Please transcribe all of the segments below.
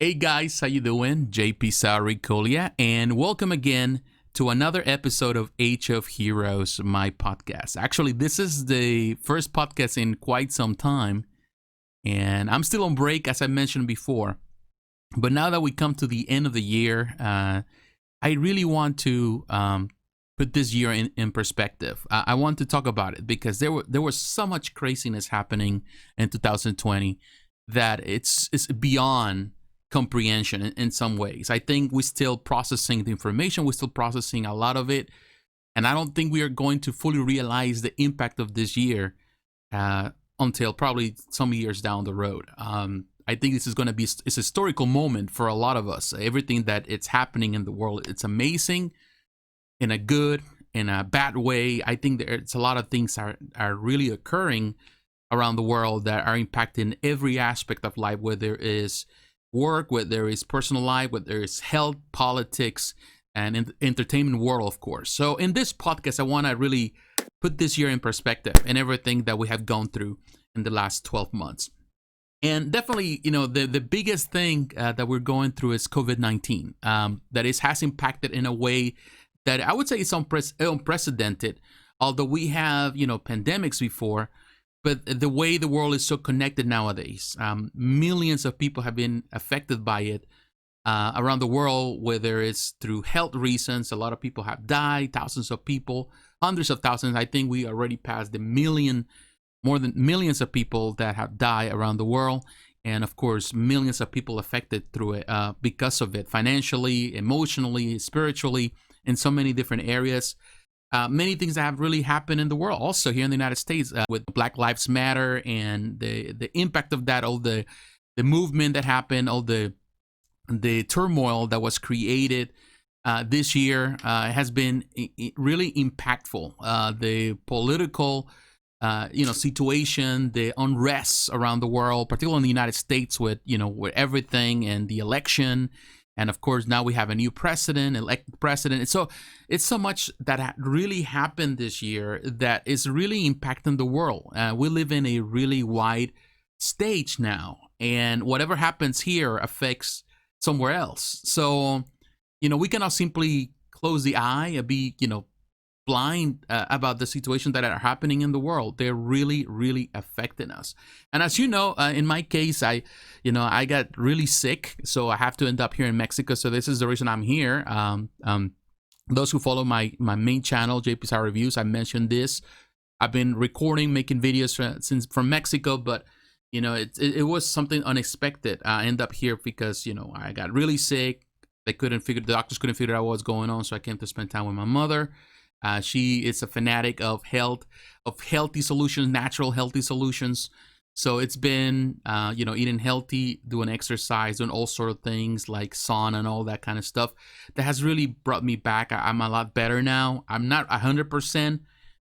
Hey guys, how you doing? JP Sarricolea, and welcome again to another episode of Age of Heroes, my podcast. Actually, this is the first podcast in quite some time, and I'm still on break, as I mentioned before. But now that we come to the end of the year, I really want to put this year in perspective. I want to talk about it because there was so much craziness happening in 2020 that it's beyond comprehension in some ways. I think we're still processing the information. We're still processing a lot of it. And I don't think we are going to fully realize the impact of this year until probably some years down the road. I think this is going to be a historical moment for a lot of us. Everything that it's happening in the world, it's amazing in a good, in a bad way. I think there's a lot of things are really occurring around the world that are impacting every aspect of life, whether it is work, whether there is personal life, whether there is health, politics, and in the entertainment world, of course. So in this podcast, I want to really put this year in perspective and everything that we have gone through in the last 12 months. And definitely, the biggest thing that we're going through is COVID-19. Has impacted in a way that I would say is unprecedented. Although we have, pandemics before, but the way the world is so connected nowadays, millions of people have been affected by it around the world, whether it's through health reasons. A lot of people have died, thousands of people, hundreds of thousands. I think we already passed more than millions of people that have died around the world. And of course, millions of people affected through it because of it, financially, emotionally, spiritually, in so many different areas. Many things that have really happened in the world, also here in the United States, with Black Lives Matter and the impact of that, all the movement that happened, all the turmoil that was created this year has been really impactful. The political situation, the unrest around the world, particularly in the United States, with everything and the election. And of course, now we have a new elected president. And so it's so much that really happened this year that is really impacting the world. We live in a really wide stage now, and whatever happens here affects somewhere else. So, we cannot simply close the eye and be, blind about the situations that are happening in the world. They're really, really affecting us. And as you know, in my case, I got really sick, so I have to end up here in Mexico. So this is the reason I'm here. Those who follow my main channel, JP Sarrireviews, I mentioned this. I've been recording, making videos from Mexico, but it was something unexpected. I end up here because I got really sick. The doctors couldn't figure out what was going on, so I came to spend time with my mother. She is a fanatic of healthy solutions, natural healthy solutions. So it's been, eating healthy, doing exercise, doing all sort of things like sauna and all that kind of stuff that has really brought me back. I'm a lot better now. I'm not 100%,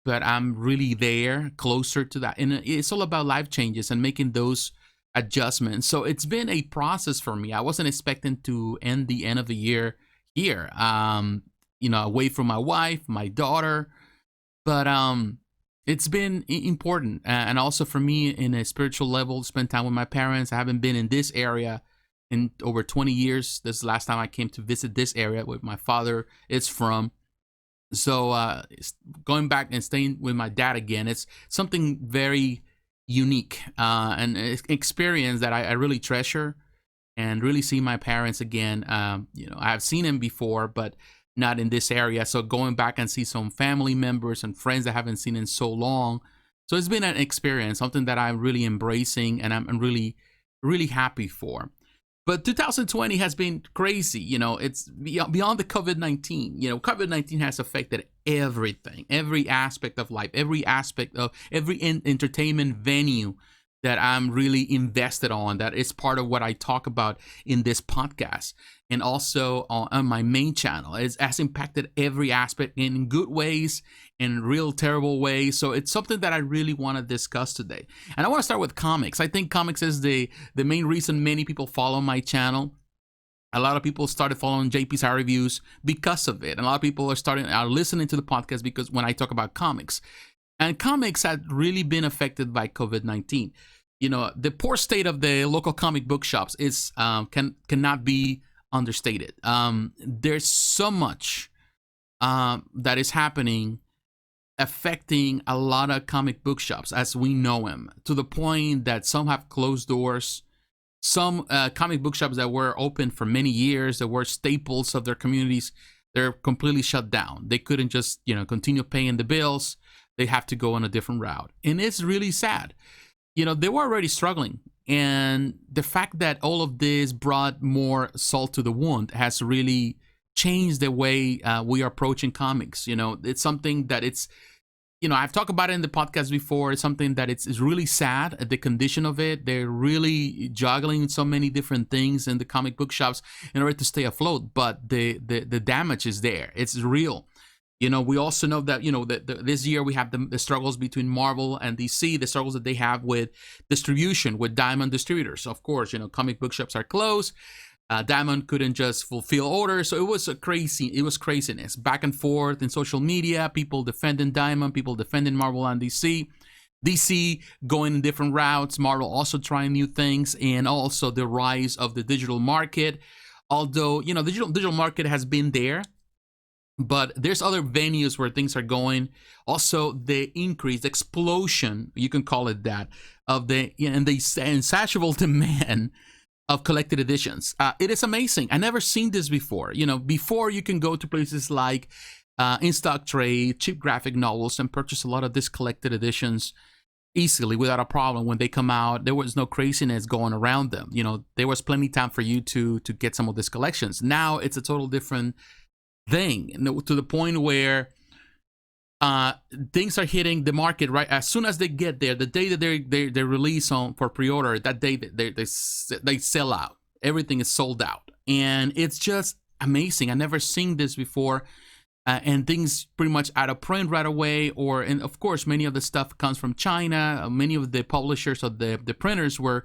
but I'm really there, closer to that. And it's all about life changes and making those adjustments. So it's been a process for me. I wasn't expecting to end the end of the year here. Away from my wife, my daughter, but it's been important, and also for me in a spiritual level, spend time with my parents. I haven't been in this area in over 20 years. This is the last time I came to visit this area where my father is from. So going back and staying with my dad again, it's something very unique and experience that I really treasure, and really see my parents again. I have seen him before, but not in this area. So going back and see some family members and friends that I haven't seen in so long. So it's been an experience, something that I'm really embracing, and I'm really, really happy for. But 2020 has been crazy. It's beyond the COVID-19. COVID-19 has affected everything, every aspect of life, every aspect of every entertainment venue that I'm really invested on, that is part of what I talk about in this podcast. And also on my main channel. It has impacted every aspect in good ways, in real terrible ways. So it's something that I really want to discuss today. And I want to start with comics. I think comics is the main reason many people follow my channel. A lot of people started following JP Sarricolea because of it. And a lot of people are listening to the podcast because when I talk about comics. And comics had really been affected by COVID-19. The poor state of the local comic book shops is cannot be understated. There's so much that is happening, affecting a lot of comic book shops as we know them, to the point that some have closed doors. Some comic book shops that were open for many years, that were staples of their communities, they're completely shut down. They couldn't just continue paying the bills. They have to go on a different route, and it's really sad. They were already struggling, and the fact that all of this brought more salt to the wound has really changed the way we are approaching comics. It's something that I've talked about it in the podcast before. It's something that it's really sad at the condition of it. They're really juggling so many different things in the comic book shops in order to stay afloat, but the damage is there. It's real. We also know that, this year we have the struggles between Marvel and DC, the struggles that they have with distribution, with Diamond distributors. Of course, comic book shops are closed. Diamond couldn't just fulfill orders. So it was craziness back and forth in social media, people defending Diamond, people defending Marvel and DC going in different routes, Marvel also trying new things, and also the rise of the digital market. Although, the digital market has been there, but there's other venues where things are going. Also, the increase, the explosion, you can call it that, of the insatiable demand of collected editions. It is amazing. I never seen this before. Before you can go to places like In Stock Trade, cheap graphic novels, and purchase a lot of these collected editions easily without a problem. When they come out, there was no craziness going around them. There was plenty of time for you to get some of these collections. Now it's a total different thing, to the point where things are hitting the market right as soon as they get there. The day that they release for pre-order, that day they sell out. Everything is sold out, and it's just amazing. I never seen this before, and things pretty much out of print right away. And of course, many of the stuff comes from China. Many of the publishers of the printers were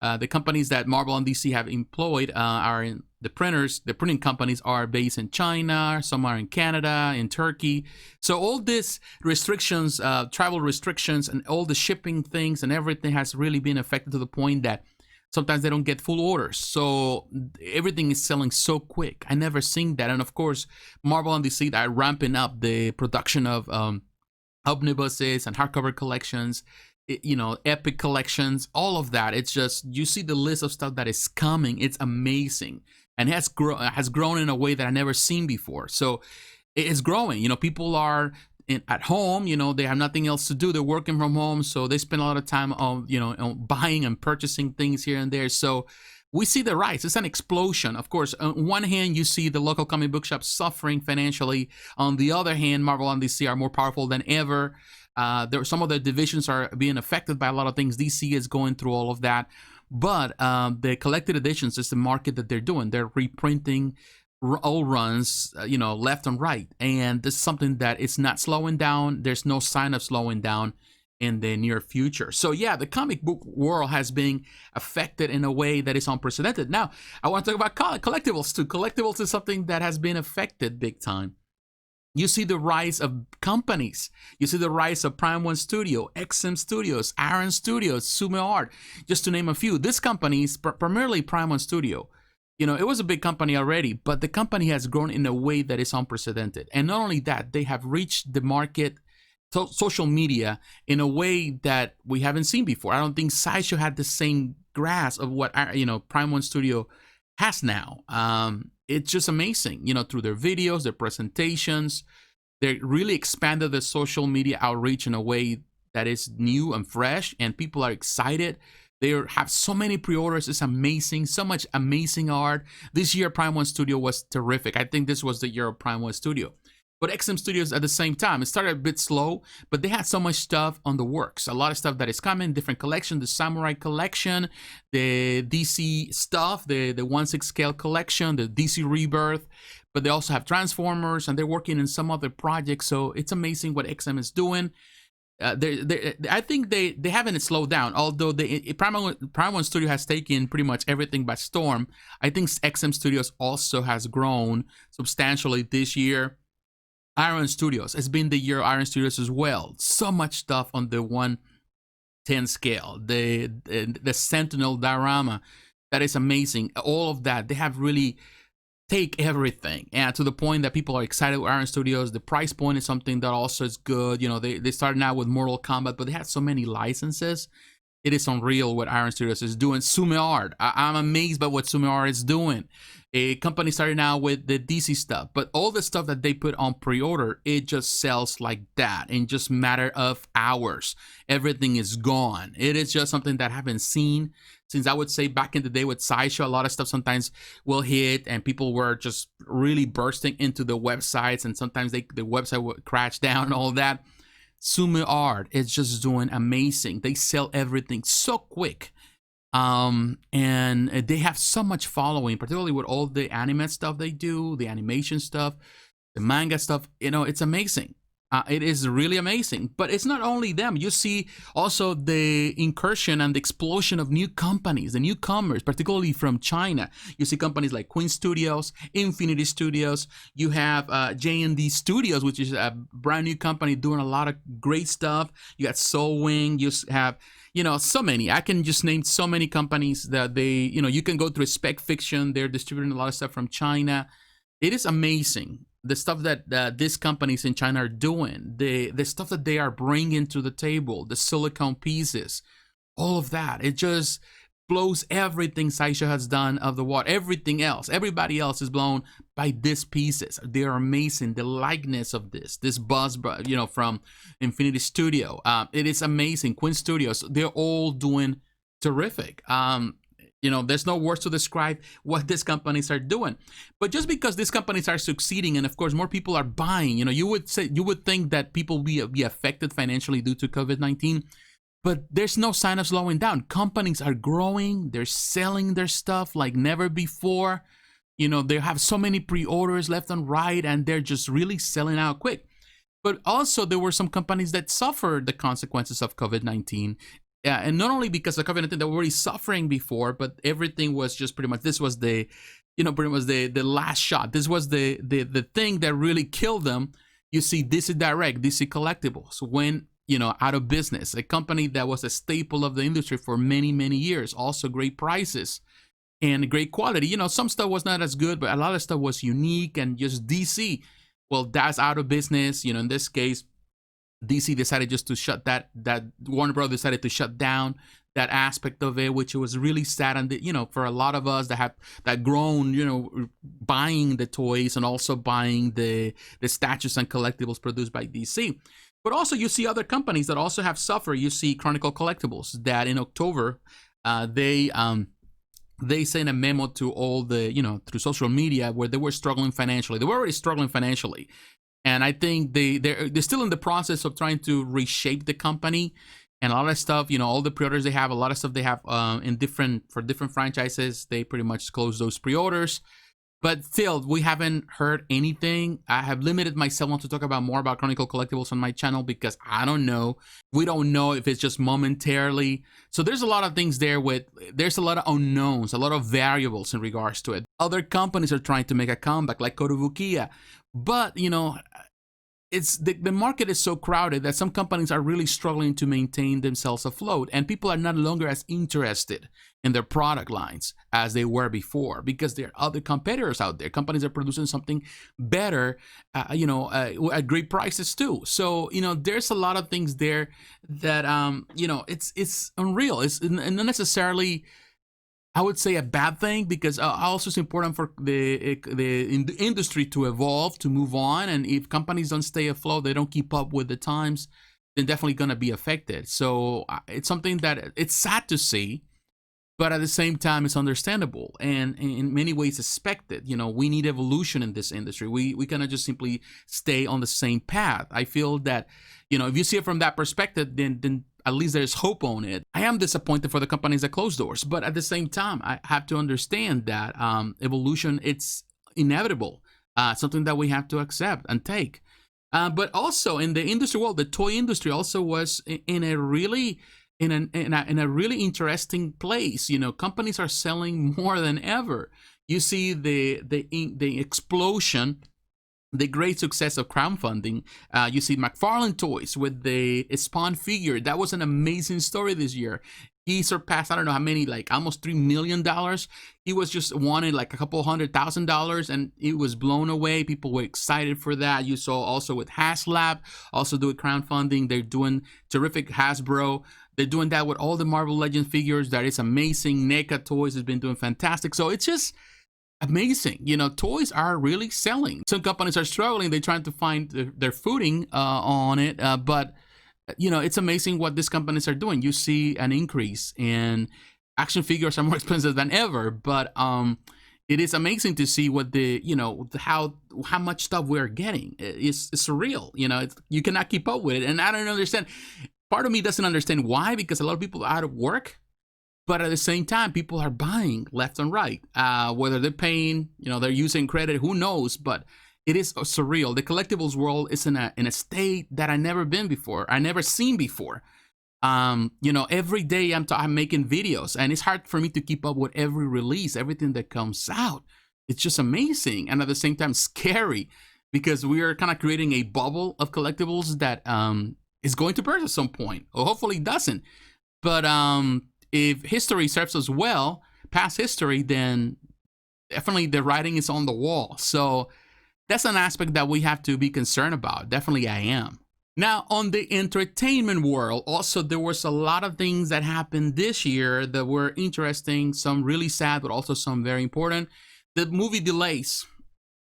the companies that Marvel and DC have employed are in the printers. The printing companies are based in China, some are in Canada, in Turkey. So all these restrictions, travel restrictions, and all the shipping things and everything has really been affected to the point that sometimes they don't get full orders. So everything is selling so quick. I never seen that. And of course, Marvel and DC are ramping up the production of omnibuses and hardcover collections, epic collections, all of that. It's just, you see the list of stuff that is coming. It's amazing, and has grown in a way that I never seen before. So it's growing. People are at home. They have nothing else to do. They're working from home, so they spend a lot of time on on buying and purchasing things here and there. So we see the rise. It's an explosion. Of course, on one hand, you see the local comic book shops suffering financially. On the other hand, Marvel and DC are more powerful than ever. Some of the divisions are being affected by a lot of things. DC is going through all of that. But the collected editions is the market that they're doing. They're reprinting old runs, left and right. And this is something that is not slowing down. There's no sign of slowing down in the near future. So yeah, the comic book world has been affected in a way that is unprecedented. Now, I want to talk about collectibles too. Collectibles is something that has been affected big time. You see the rise of companies. You see the rise of Prime One Studio, XM Studios, Aaron Studios, Sumo Art, just to name a few. This company is primarily Prime One Studio. It was a big company already, but the company has grown in a way that is unprecedented. And not only that, they have reached the market, social media, in a way that we haven't seen before. I don't think Sideshow had the same grasp of what Prime One Studio has now. It's just amazing, through their videos, their presentations. They really expanded the social media outreach in a way that is new and fresh, and people are excited. They have so many pre-orders. It's amazing. So much amazing art. This year, Prime One Studio was terrific. I think this was the year of Prime One Studio. But XM Studios at the same time, it started a bit slow, but they had so much stuff on the works. A lot of stuff that is coming, different collection, the Samurai collection, the DC stuff, the 1/6 scale collection, the DC Rebirth, but they also have Transformers, and they're working in some other projects. So it's amazing what XM is doing. I think they haven't slowed down, although Prime One Studio has taken pretty much everything by storm. I think XM Studios also has grown substantially this year. Iron Studios, it's been the year of Iron Studios as well. So much stuff on the one 10 scale, the Sentinel diorama, that is amazing. All of that, they have really take everything, and to the point that people are excited with Iron Studios. The price point is something that also is good. You know, they started out with Mortal Kombat, but they had so many licenses. It is unreal what Iron Studios is doing. Sume Art, I'm amazed by what Sume Art is doing. A company started out with the DC stuff, but all the stuff that they put on pre-order, it just sells like that in just matter of hours. Everything is gone. It is just something that I haven't seen since, I would say, back in the day with Sideshow. A lot of stuff sometimes will hit and people were just really bursting into the websites, and sometimes the website would crash down and all that. Sume Art is just doing amazing. They sell everything so quick. And they have so much following, particularly with all the anime stuff they do, the animation stuff, the manga stuff. You know, it's amazing. It is really amazing. But it's not only them. You see also the incursion and the explosion of new companies, the newcomers, particularly from China. You see companies like Queen Studios, Infinity Studios. You have J&D Studios, which is a brand new company doing a lot of great stuff. You got Soul Wing. You have, you know, so many. I can just name so many companies that they, you know, you can go through Spec Fiction. They're distributing a lot of stuff from China. It is amazing, the stuff that these companies in China are doing, the stuff that they are bringing to the table, the silicone pieces, all of that. It just blows everything Sideshow has done of the water. Everything else, everybody else is blown by these pieces. They are amazing. The likeness of this buzz, you know, from Infinity Studio. It is amazing. Queen Studios, they're all doing terrific. You know, there's no words to describe what these companies are doing. But just because these companies are succeeding, and of course more people are buying, you know, you would think that people will be affected financially due to COVID-19, but there's no sign of slowing down. Companies are growing, they're selling their stuff like never before. You know, they have so many pre-orders left and right, and they're just really selling out quick. But also there were some companies that suffered the consequences of COVID-19. Yeah, and not only because of COVID-19, they were already suffering before, but everything was just pretty much, this was the, you know, pretty much the last shot. This was the thing that really killed them. You see DC Direct, DC Collectibles went, you know, out of business. A company that was a staple of the industry for many, many years. Also great prices and great quality. You know, some stuff was not as good, but a lot of stuff was unique and just DC. Well, that's out of business. You know, in this case, DC decided just to shut that Warner Bros. Decided to shut down that aspect of it, which was really sad. And, you know, for a lot of us that have grown, you know, buying the toys and also buying the statues and collectibles produced by DC. But also you see other companies that also have suffered. You see Chronicle Collectibles that in October, they sent a memo to all the, you know, through social media where they were struggling financially. They were already struggling financially. And I think they're still in the process of trying to reshape the company, and a lot of stuff, you know, all the pre-orders they have, a lot of stuff they have for different franchises, they pretty much close those pre-orders. But still, we haven't heard anything. I have limited myself to talk about more about Chronicle Collectibles on my channel because I don't know. We don't know if it's just momentarily. So there's a lot of things there there's a lot of unknowns, a lot of variables in regards to it. Other companies are trying to make a comeback like Kotobukiya. But, you know, it's the market is so crowded that some companies are really struggling to maintain themselves afloat, and people are not longer as interested in their product lines as they were before because there are other competitors out there. Companies are producing something better, you know, at great prices too. So, you know, there's a lot of things there that, you know, it's unreal. It's not necessarily, I would say, a bad thing, because also it's important for the industry to evolve, to move on. And if companies don't stay afloat, they don't keep up with the times, they're definitely going to be affected. So it's something that it's sad to see, but at the same time, it's understandable and in many ways expected. You know, we need evolution in this industry. We cannot just simply stay on the same path. I feel that, you know, if you see it from that perspective, then at least there's hope on it. I am disappointed for the companies that close doors, but at the same time, I have to understand that evolution, it's inevitable, something that we have to accept and take. But also in the industry world, the toy industry also was in a really interesting place. You know, companies are selling more than ever. You see the explosion the great success of crowdfunding. You see McFarlane Toys with the Spawn figure. That was an amazing story this year. He surpassed, I don't know how many, like almost $3 million. He was just wanted like a couple $100,000, and it was blown away. People were excited for that. You saw also with HasLab, also doing crowdfunding. They're doing terrific. Hasbro, they're doing that with all the Marvel Legends figures. That is amazing. NECA Toys has been doing fantastic. So it's just amazing. You know, toys are really selling. Some companies are struggling. They're trying to find their footing on it, but you know, it's amazing what these companies are doing. You see an increase in action figures are more expensive than ever, but it is amazing to see what the, you know, how much stuff we're getting. It's surreal. You know, you cannot keep up with it, and I don't understand. Part of me doesn't understand why, because a lot of people are out of work, but at the same time, people are buying left and right. Whether they're paying, you know, they're using credit, who knows? But it is surreal. The collectibles world is in a state that I never been before. I never seen before. You know, every day I'm making videos, and it's hard for me to keep up with every release, everything that comes out. It's just amazing, and at the same time scary, because we are kind of creating a bubble of collectibles that is going to burst at some point, or hopefully it doesn't. But if history serves us well, past history, then definitely the writing is on the wall. So that's an aspect that we have to be concerned about. Definitely I am. Now, on the entertainment world, also there was a lot of things that happened this year that were interesting, some really sad, but also some very important. The movie delays,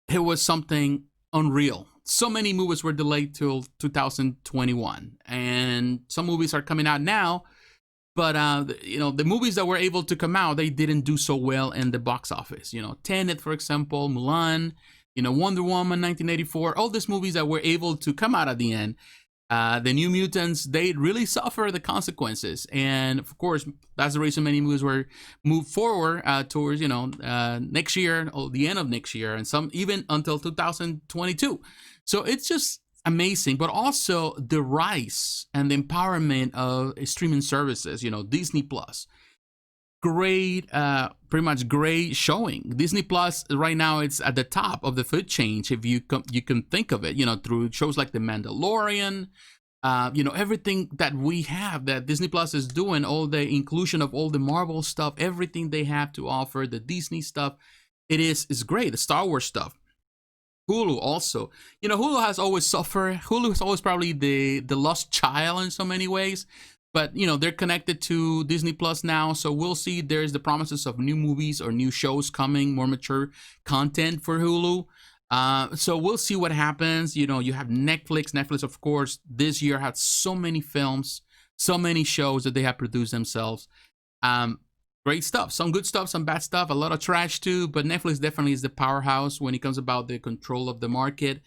it was something unreal. So many movies were delayed till 2021, and some movies are coming out now. But, you know, the movies that were able to come out, they didn't do so well in the box office. You know, Tenet, for example, Mulan, you know, Wonder Woman, 1984, all these movies that were able to come out at the end. The New Mutants, they really suffer the consequences. And, of course, that's the reason many movies were moved forward towards, you know, next year, or the end of next year, and some even until 2022. So it's just amazing, but also the rise and the empowerment of streaming services. You know, Disney Plus, great, pretty much great showing. Disney Plus right now, it's at the top of the food chain, if you can think of it. You know, through shows like The Mandalorian, you know, everything that we have that Disney Plus is doing, all the inclusion of all the Marvel stuff, everything they have to offer, the Disney stuff, is great. The Star Wars stuff. Hulu also, you know, Hulu has always suffered. Hulu is always probably the lost child in so many ways, but you know, they're connected to Disney Plus now, so we'll see. There's the promises of new movies or new shows coming, more mature content for Hulu. So we'll see what happens. You know, you have Netflix. Netflix, of course, this year had so many films, so many shows that they have produced themselves. Great stuff, some good stuff, some bad stuff, a lot of trash too, but Netflix definitely is the powerhouse when it comes about the control of the market.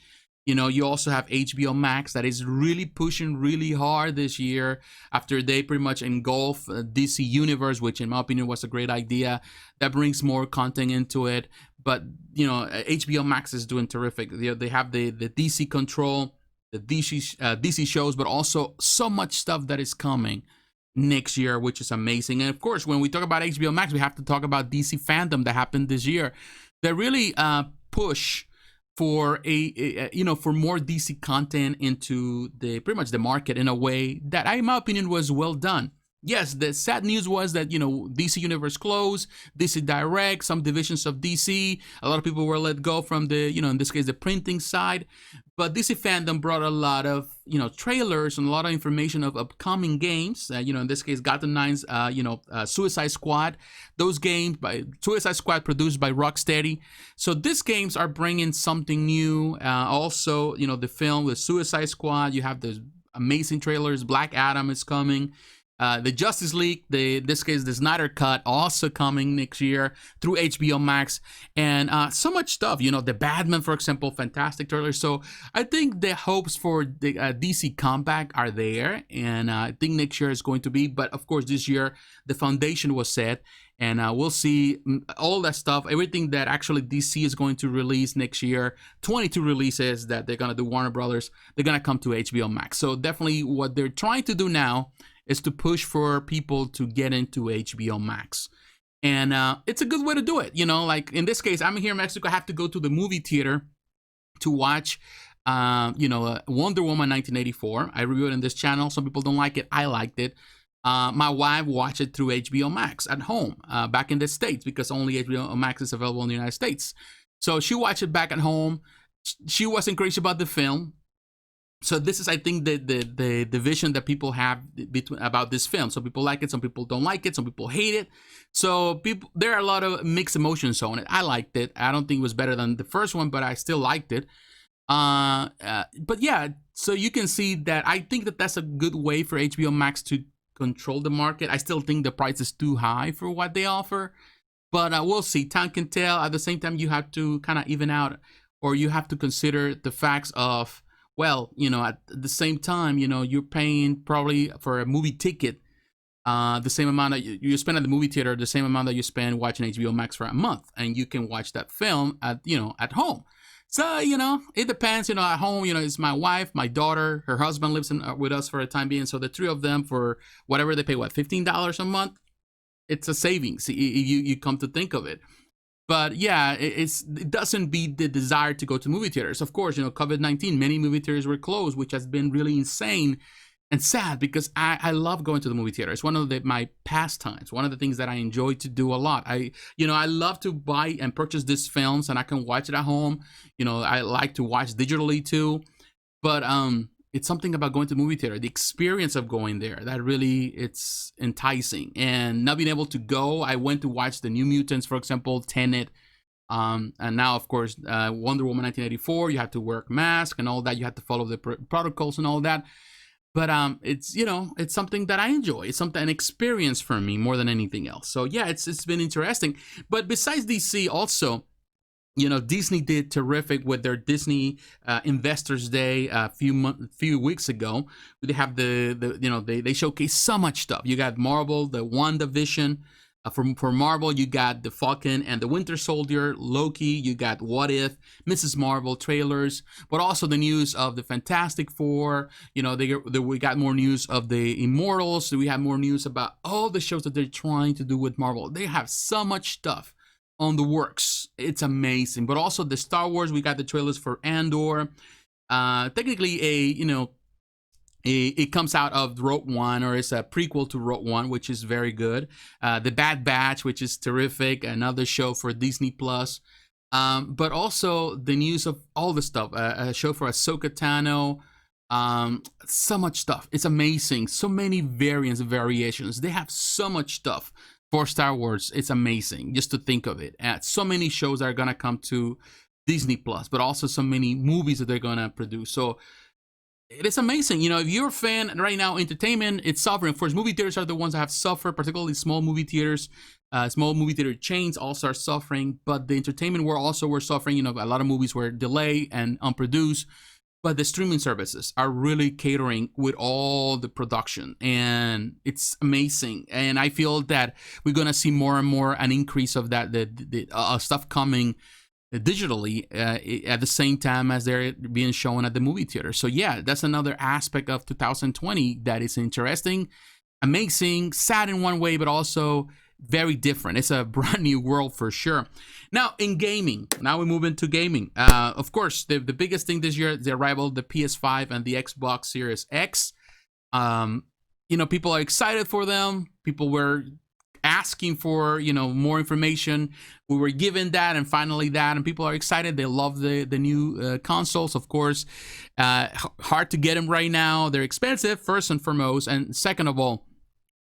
You know, you also have HBO Max that is really pushing really hard this year after they pretty much engulf DC Universe, which in my opinion was a great idea. That brings more content into it. But, you know, HBO Max is doing terrific. They have the DC control, the DC shows, but also so much stuff that is coming next year, which is amazing. And of course, when we talk about HBO Max, we have to talk about DC fandom that happened this year. They really push for you know, for more DC content into the pretty much the market in a way that, in my opinion, was well done. Yes, the sad news was that, you know, DC Universe closed, DC Direct, some divisions of DC, a lot of people were let go from the, you know, in this case, the printing side. But DC fandom brought a lot of, you know, trailers and a lot of information of upcoming games. You know, in this case, Gotham Knights, you know, Suicide Squad. Those games by Suicide Squad produced by Rocksteady. So these games are bringing something new. Also, you know, the film with Suicide Squad. You have those amazing trailers. Black Adam is coming. The Justice League, in this case, the Snyder Cut, also coming next year through HBO Max, and so much stuff. You know, the Batman, for example, fantastic trailer. So I think the hopes for the DC comeback are there, and I think next year is going to be. But of course, this year the foundation was set, and we'll see all that stuff, everything that actually DC is going to release next year. 22 releases that they're gonna do, Warner Brothers. They're gonna come to HBO Max. So definitely, what they're trying to do now is to push for people to get into HBO Max. And it's a good way to do it. You know, like in this case, I'm here in Mexico, I have to go to the movie theater to watch Wonder Woman 1984. I reviewed it in this channel. Some people don't like it. I liked it. My wife watched it through HBO Max at home back in the States, because only HBO Max is available in the United States. So she watched it back at home. She wasn't crazy about the film. So this is, I think, the division that people have about this film. Some people like it, some people don't like it, some people hate it. So there are a lot of mixed emotions on it. I liked it. I don't think it was better than the first one, but I still liked it. But yeah, so you can see that I think that that's a good way for HBO Max to control the market. I still think the price is too high for what they offer, but we'll see. Time can tell. At the same time, you have to kind of even out, or you have to consider the facts of, well, at the same time, you're paying probably for a movie ticket the same amount that you spend at the movie theater, the same amount that you spend watching HBO Max for a month, and you can watch that film at home. So it depends. At home, it's my wife, my daughter, her husband lives with us for a time being. So the three of them, for whatever they pay, $15 a month, it's a savings. You come to think of it. But yeah, it doesn't beat the desire to go to movie theaters. Of course, COVID-19, many movie theaters were closed, which has been really insane and sad, because I love going to the movie theater. It's one of my pastimes, one of the things that I enjoy to do a lot. I love to buy and purchase these films, and I can watch it at home. I like to watch digitally too. But it's something about going to the movie theater, the experience of going there, that really, it's enticing. And not being able to go, I went to watch the New Mutants, for example, Tenet, and now, of course, Wonder Woman 1984. You have to wear a mask and all that. You have to follow the protocols and all that. But it's something that I enjoy. It's an experience for me more than anything else. So yeah, it's been interesting. But besides DC, also, Disney did terrific with their Disney Investors Day a few weeks ago. They have they showcase so much stuff. You got Marvel, the WandaVision. For Marvel, you got the Falcon and the Winter Soldier, Loki. You got What If, Mrs. Marvel trailers, but also the news of the Fantastic Four. We got more news of the Immortals. So we have more news about all the shows that they're trying to do with Marvel. They have so much stuff on the works. It's amazing. But also the Star Wars, we got the trailers for Andor. Technically, it comes out of Rogue One, or it's a prequel to Rogue One, which is very good. The Bad Batch, which is terrific, another show for Disney Plus. But also the news of all the stuff, a show for Ahsoka Tano. So much stuff. It's amazing. So many variations. They have so much stuff for Star Wars. It's amazing just to think of it. So many shows are gonna come to Disney Plus, but also so many movies that they're gonna produce. So it is amazing. If you're a fan right now, entertainment, it's suffering. Of course, movie theaters are the ones that have suffered, particularly small movie theaters. Small movie theater chains also are suffering, but the entertainment world also were suffering. A lot of movies were delayed and unproduced, but the streaming services are really catering with all the production, and it's amazing. And I feel that we're going to see more and more an increase of that, the stuff coming digitally at the same time as they're being shown at the movie theater. So yeah, that's another aspect of 2020 that is interesting, amazing, sad in one way, but also very different. It's a brand new world for sure. Now in gaming, we move into gaming. Of course, the biggest thing this year, the arrival of the PS5 and the Xbox Series X. People are excited for them. People were asking for more information. We were given that, and finally that, and people are excited. They love the new consoles. Of course, hard to get them right now. They're expensive, first and foremost, and second of all,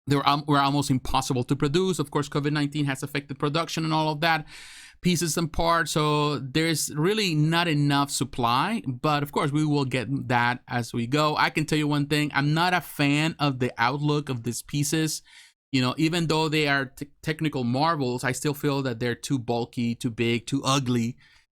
were almost impossible to produce. Of course, COVID-19 has affected production and all of that, pieces and parts. So there's really not enough supply, but of course we will get that as we go. I can tell you one thing: I'm not a fan of the outlook of these pieces. Even though they are technical marvels, I still feel that they're too bulky, too big, too ugly.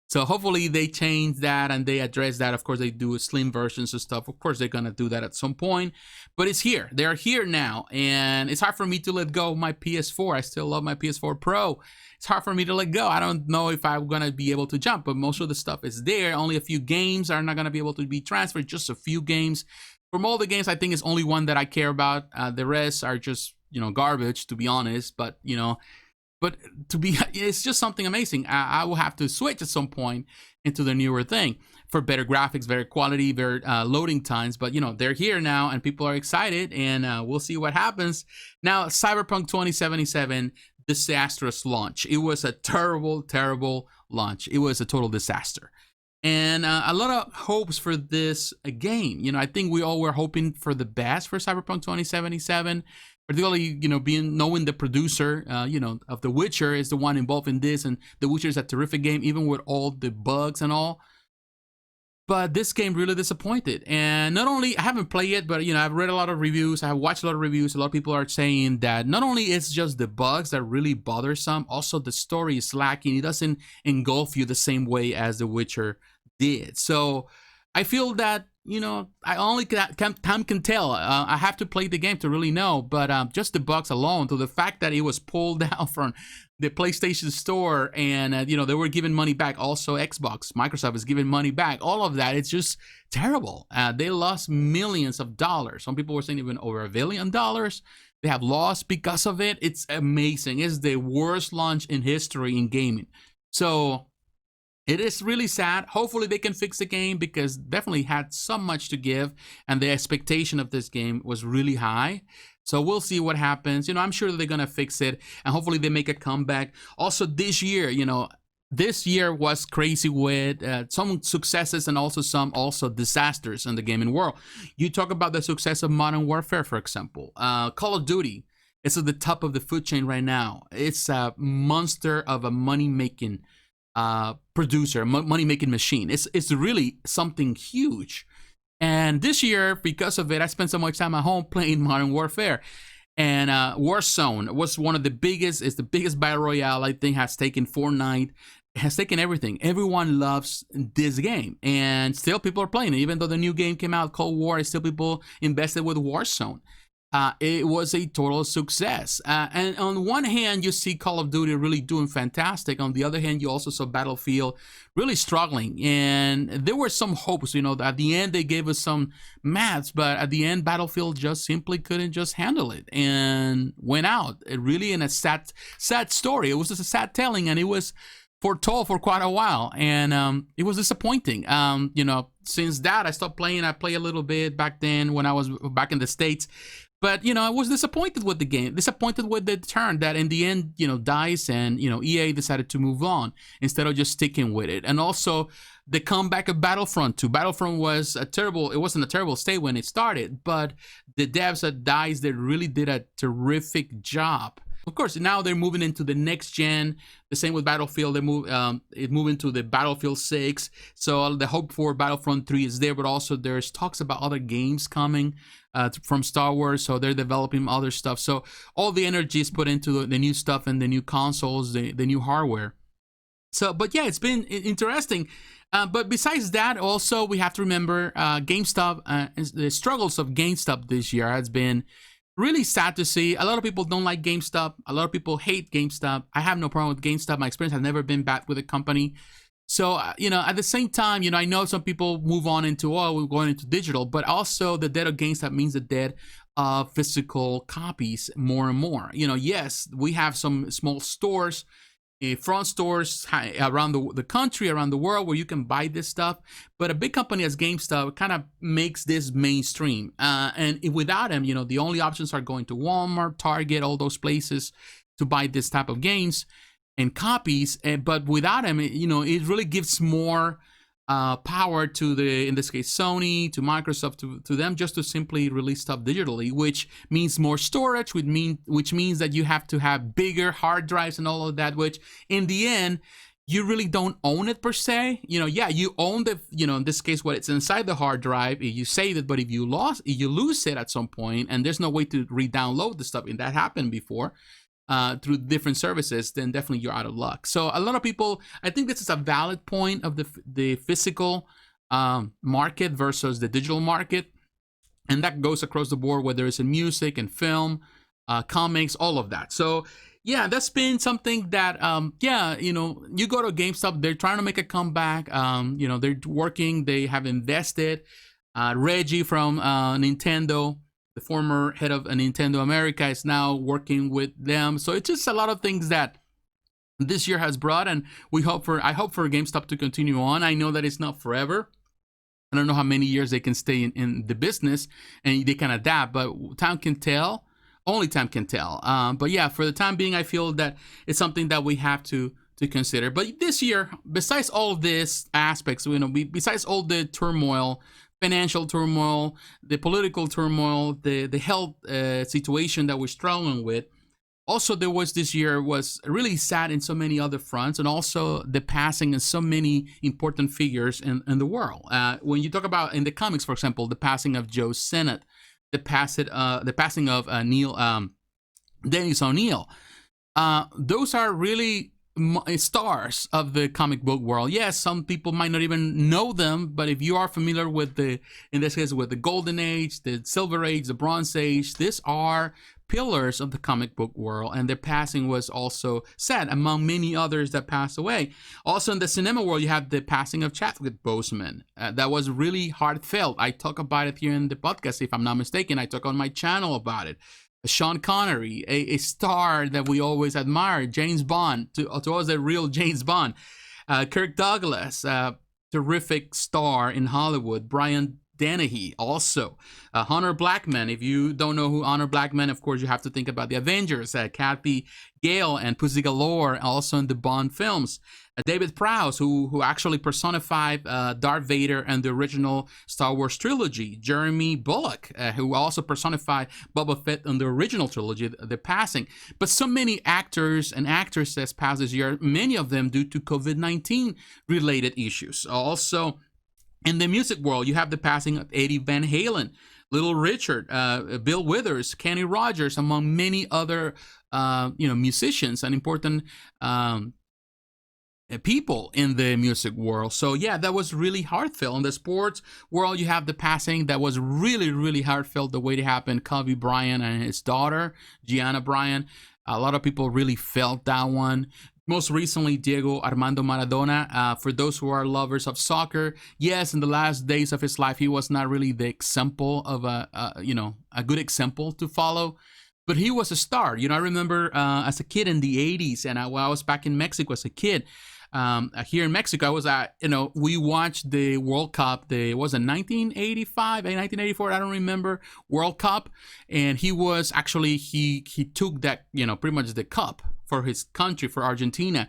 So hopefully they change that and they address that. Of course, they do slim versions of stuff. Of course, they're going to do that at some point. But it's here. They're here now. And it's hard for me to let go of my PS4. I still love my PS4 Pro. It's hard for me to let go. I don't know if I'm going to be able to jump, but most of the stuff is there. Only a few games are not going to be able to be transferred. Just a few games. From all the games, I think it's only one that I care about. The rest are just, garbage, to be honest. But, But it's just something amazing. I will have to switch at some point into the newer thing for better graphics, better quality, better loading times. But they're here now, and people are excited, and we'll see what happens. Now, Cyberpunk 2077, disastrous launch. It was a terrible, terrible launch. It was a total disaster. And a lot of hopes for this game. I think we all were hoping for the best for Cyberpunk 2077. Particularly, knowing the producer, of The Witcher is the one involved in this, and The Witcher is a terrific game, even with all the bugs and all. But this game really disappointed. And not only, I haven't played it, but I've read a lot of reviews, I have watched a lot of reviews. A lot of people are saying that not only it's just the bugs that really bothersome, also the story is lacking. It doesn't engulf you the same way as The Witcher did. So I feel that I only time can tell. I have to play the game to really know. But just the bugs alone, to the fact that it was pulled down from the PlayStation Store, and they were giving money back. Also, Microsoft is giving money back. All of that, it's just terrible. They lost millions of dollars. Some people were saying even over $1 billion. They have lost because of it. It's amazing. It's the worst launch in history in gaming. So it is really sad. Hopefully they can fix the game, because definitely had so much to give, and the expectation of this game was really high. So we'll see what happens. I'm sure they're going to fix it, and hopefully they make a comeback. Also this year, this year was crazy with some successes and also some disasters in the gaming world. You talk about the success of Modern Warfare, for example. Call of Duty is at the top of the food chain right now. It's a monster of a money-making producer, money-making machine. It's really something huge. And this year, because of it, I spent so much time at home playing Modern Warfare. And Warzone was one of the biggest, it's the biggest battle royale, I think, has taken Fortnite, has taken everything. Everyone loves this game. And still people are playing it. Even though the new game came out, Cold War, still people invested with Warzone. It was a total success. And on one hand, you see Call of Duty really doing fantastic. On the other hand, you also saw Battlefield really struggling. And there were some hopes, at the end they gave us some maths, but at the end, Battlefield just simply couldn't just handle it and went out. It really in a sad story. It was just a sad telling, and it was foretold for quite a while. And it was disappointing. Since that, I stopped playing. I played a little bit back then when I was back in the States. But, I was disappointed with the game, disappointed with the turn that in the end, DICE and, EA decided to move on instead of just sticking with it. And also the comeback of Battlefront 2. Battlefront was it wasn't a terrible state when it started, but the devs at DICE, they really did a terrific job. Of course, now they're moving into the next gen. The same with Battlefield. It moved into the Battlefield 6. So the hope for Battlefront 3 is there, but also there's talks about other games coming from Star Wars. So they're developing other stuff. So all the energy is put into the new stuff and the new consoles, the new hardware. So, but yeah, it's been interesting. But besides that, also we have to remember GameStop. The struggles of GameStop this year has been really sad to see. A lot of people don't like GameStop. A lot of people hate GameStop. I have no problem with GameStop. My experience has never been bad with the company. So, at the same time, I know some people move on into, we're going into digital, but also the death of GameStop means the death of physical copies more and more. Yes, we have some small stores, front stores around the country, around the world, where you can buy this stuff. But a big company as GameStop kind of makes this mainstream. And without them, the only options are going to Walmart, Target, all those places to buy this type of games and copies. But without them, it really gives more power to in this case, Sony, to Microsoft, to them just to simply release stuff digitally, which means more storage, which means that you have to have bigger hard drives and all of that, which in the end, you really don't own it per se. Yeah, you own the, in this case, what it's inside the hard drive, you save it, but if you lose it at some point and there's no way to re-download the stuff, and that happened before, through different services, then definitely you're out of luck. So a lot of people, I think this is a valid point of the physical market versus the digital market. And that goes across the board, whether it's in music and film, comics, all of that. So yeah, that's been something that, you go to GameStop, they're trying to make a comeback. They're working, they have invested. Reggie from Nintendo, the former head of Nintendo America, is now working with them. So it's just a lot of things that this year has brought, and I hope for GameStop to continue on. I know that it's not forever. I don't know how many years they can stay in the business and they can adapt, but time can tell. Only time can tell. But yeah, for the time being, I feel that it's something that we have to consider. But this year, besides all of these aspects, besides all the turmoil, financial turmoil, the political turmoil, the health situation that we're struggling with, also there was this year was really sad in so many other fronts, and also the passing of so many important figures in the world. When you talk about in the comics, for example, the passing of Joe Sennett, the passing of Dennis O'Neil, those are really stars of the comic book world. Yes, some people might not even know them, but if you are familiar with in this case, with the Golden Age, the Silver Age, the Bronze Age, these are pillars of the comic book world, and their passing was also sad, among many others that passed away. Also in the cinema world, you have the passing of Chadwick Boseman. That was really heartfelt. I talk about it here in the podcast, if I'm not mistaken. I talk on my channel about it. Sean Connery, a star that we always admired, James Bond, to us a real James Bond. Kirk Douglas, terrific star in Hollywood. Brian Dennehy, also. Honor Blackman. If you don't know who Honor Blackman, of course, you have to think about the Avengers. Kathy Gale and Pussy Galore, also in the Bond films. David Prowse, who actually personified Darth Vader and the original Star Wars trilogy. Jeremy Bulloch, who also personified Boba Fett in the original trilogy, the passing. But so many actors and actresses passed this year, many of them due to COVID-19 related issues. Also, in the music world, you have the passing of Eddie Van Halen, Little Richard, Bill Withers, Kenny Rogers, among many other musicians and important people in the music world. So yeah, that was really heartfelt. In the sports world, you have the passing that was really, really heartfelt, the way it happened. Kobe Bryant and his daughter, Gianna Bryant. A lot of people really felt that one. Most recently, Diego Armando Maradona. For those who are lovers of soccer, yes, in the last days of his life, he was not really the example of a good example to follow. But he was a star. I remember as a kid in the 80s, and while I was back in Mexico as a kid, here in Mexico, I was at, we watched the World Cup, was it 1985, 1984, I don't remember, World Cup. And he was actually, he took that, pretty much the cup for his country, for Argentina.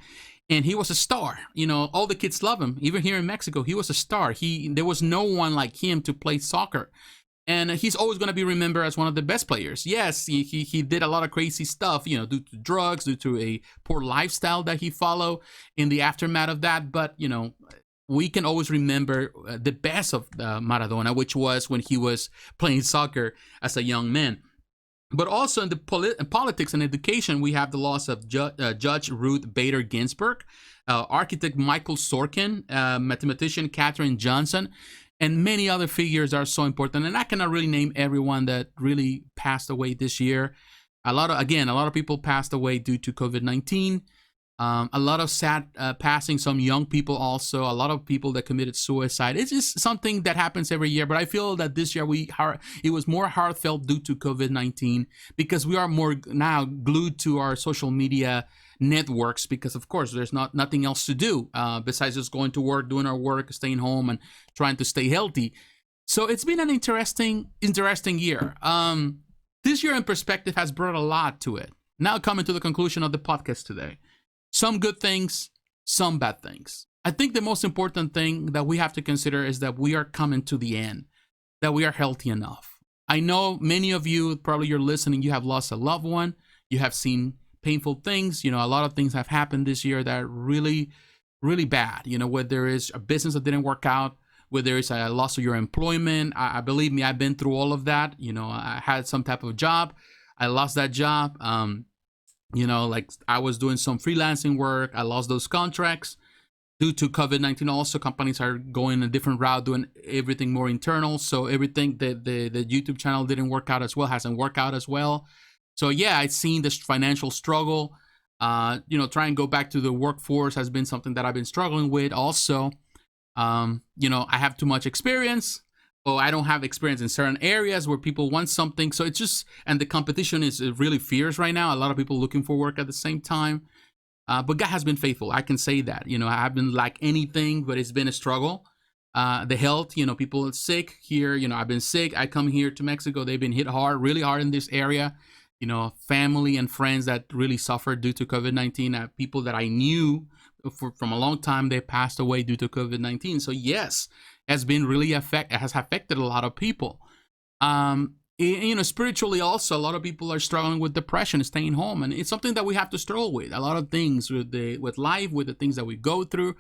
And he was a star. All the kids love him. Even here in Mexico, he was a star. There was no one like him to play soccer. And he's always going to be remembered as one of the best players. Yes, he did a lot of crazy stuff, due to drugs, due to a poor lifestyle that he followed in the aftermath of that. But, we can always remember the best of Maradona, which was when he was playing soccer as a young man. But also in the politics and education, we have the loss of Judge Ruth Bader Ginsburg, architect Michael Sorkin, mathematician Katherine Johnson, and many other figures are so important. And I cannot really name everyone that really passed away this year. A lot of people passed away due to COVID-19. A lot of sad passing, some young people also, a lot of people that committed suicide. It's just something that happens every year. But I feel that this year it was more heartfelt due to COVID-19 because we are more now glued to our social media networks because, of course, there's nothing else to do besides just going to work, doing our work, staying home, and trying to stay healthy. So it's been an interesting year. This year in perspective has brought a lot to it. Now coming to the conclusion of the podcast today. Some good things, some bad things. I think the most important thing that we have to consider is that we are coming to the end, that we are healthy enough. I know many of you, probably you're listening, you have lost a loved one, you have seen painful things. A lot of things have happened this year that are really, really bad. Whether there is a business that didn't work out, whether there is a loss of your employment. I believe me, I've been through all of that. I had some type of job. I lost that job. Like I was doing some freelancing work. I lost those contracts due to COVID-19. Also, companies are going a different route, doing everything more internal. So everything that the YouTube channel didn't work out as well, hasn't worked out as well. So yeah, I've seen this financial struggle. Trying to go back to the workforce has been something that I've been struggling with. Also, I have too much experience. I don't have experience in certain areas where people want something. So it's just, and the competition is really fierce right now. A lot of people looking for work at the same time. But God has been faithful. I can say that. I haven't lacked anything, but it's been a struggle. The health, people are sick here. I've been sick. I come here to Mexico. They've been hit hard, really hard in this area. Family and friends that really suffered due to COVID-19. People that I knew from a long time, they passed away due to COVID-19. So yes, has been really has affected a lot of people. Spiritually also, a lot of people are struggling with depression, staying home, and it's something that we have to struggle with. A lot of things with life, with the things that we go through.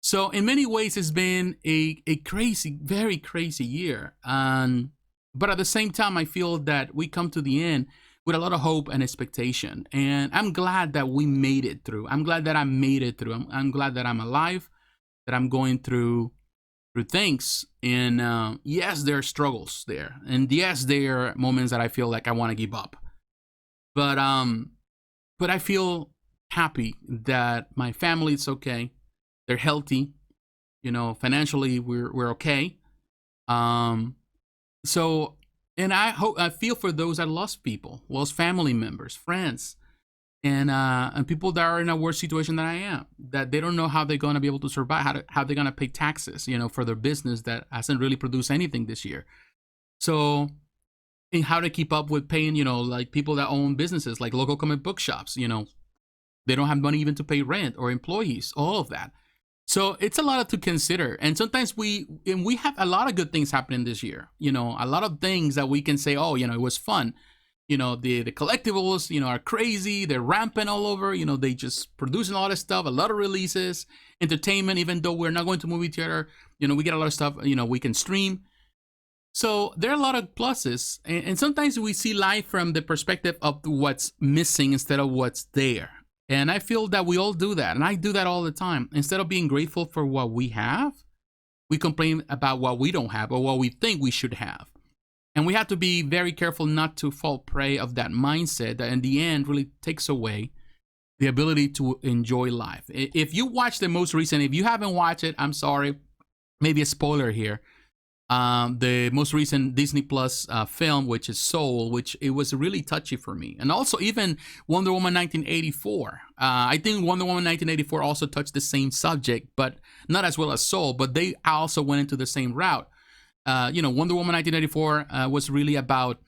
So in many ways, it's been a crazy, very crazy year. But at the same time, I feel that we come to the end with a lot of hope and expectation. And I'm glad that we made it through. I'm glad that I made it through. I'm glad that I'm alive, that I'm going through things. And yes, there are struggles there. And yes, there are moments that I feel like I want to give up. But I feel happy that my family is okay. They're healthy, financially we're okay. So, and I feel for those that lost people, family members, friends, and people that are in a worse situation than I am, that they don't know how they're going to be able to survive, how they're going to pay taxes, for their business that hasn't really produced anything this year. So, and how to keep up with paying, like people that own businesses, like local comic book shops, they don't have money even to pay rent or employees, all of that. So it's a lot to consider. And sometimes we have a lot of good things happening this year. A lot of things that we can say, oh, it was fun. The collectibles, are crazy. They're rampant all over. They just producing a lot of stuff, a lot of releases, entertainment, even though we're not going to movie theater, we get a lot of stuff, we can stream. So there are a lot of pluses. And sometimes we see life from the perspective of what's missing instead of what's there. And I feel that we all do that. And I do that all the time. Instead of being grateful for what we have, we complain about what we don't have or what we think we should have. And we have to be very careful not to fall prey of that mindset that in the end really takes away the ability to enjoy life. If you watch the most recent, if you haven't watched it, I'm sorry, maybe a spoiler here. The most recent Disney Plus film, which is Soul, which it was really touchy for me. And also even Wonder Woman 1984. I think Wonder Woman 1984 also touched the same subject, but not as well as Soul, but they also went into the same route. Wonder Woman 1984 was really about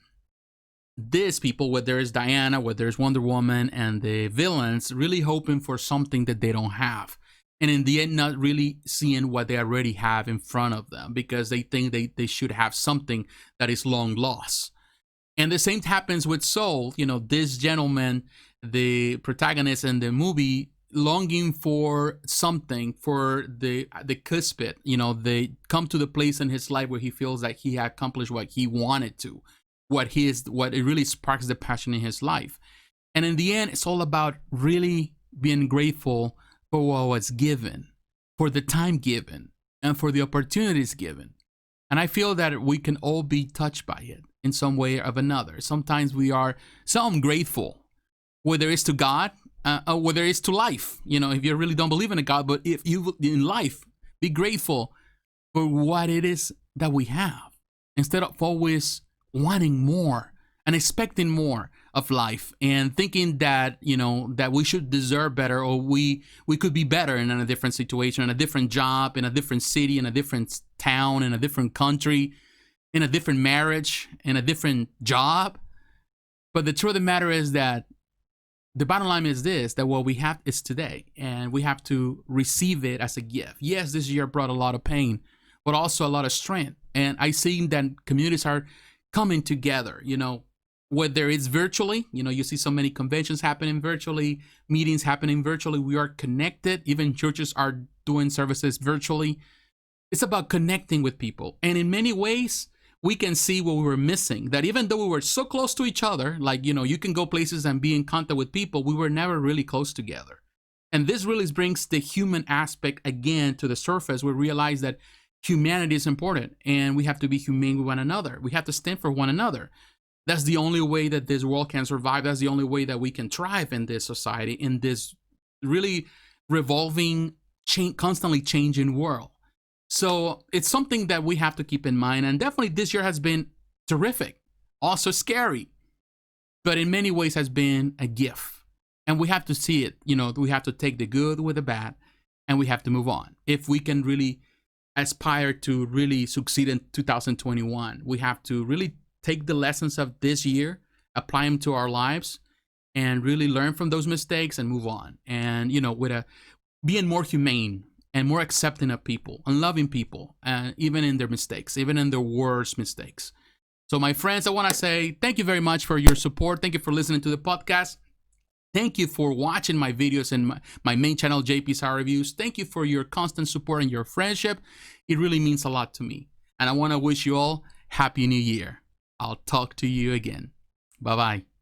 these people, where there's Diana, where there's Wonder Woman, and the villains really hoping for something that they don't have. And in the end, not really seeing what they already have in front of them because they think they should have something that is long lost. And the same happens with Soul. This gentleman, the protagonist in the movie, longing for something, for the cuspid. They come to the place in his life where he feels like he accomplished what he wanted to, what it really sparks the passion in his life. And in the end, it's all about really being grateful for what was given, for the time given, and for the opportunities given. And I feel that we can all be touched by it in some way or another. Sometimes we are so ungrateful, whether it's to God or whether it's to life. If you really don't believe in a God, but if you in life, be grateful for what it is that we have instead of always wanting more and expecting more of life and thinking that, that we should deserve better or we could be better in a different situation, in a different job, in a different city, in a different town, in a different country, in a different marriage, in a different job. But the truth of the matter is that the bottom line is this, that what we have is today and we have to receive it as a gift. Yes, this year brought a lot of pain, but also a lot of strength. And I see that communities are coming together, whether it's virtually, you see so many conventions happening virtually, meetings happening virtually. We are connected. Even churches are doing services virtually. It's about connecting with people. And in many ways, we can see what we were missing, that even though we were so close to each other, like, you can go places and be in contact with people, we were never really close together. And this really brings the human aspect again to the surface. We realize that humanity is important and we have to be humane with one another. We have to stand for one another. That's the only way that this world can survive. That's the only way that we can thrive in this society, in this really revolving, constantly changing world. So it's something that we have to keep in mind. And definitely this year has been terrific, also scary, but in many ways has been a gift. And we have to see it. We have to take the good with the bad, and we have to move on. If we can really aspire to really succeed in 2021, we have to really take the lessons of this year, apply them to our lives, and really learn from those mistakes and move on. And with being more humane and more accepting of people and loving people, even in their mistakes, even in their worst mistakes. So my friends, I want to say thank you very much for your support. Thank you for listening to the podcast. Thank you for watching my videos in my main channel, JP Sarrireviews. Thank you for your constant support and your friendship. It really means a lot to me. And I want to wish you all Happy New Year. I'll talk to you again. Bye-bye.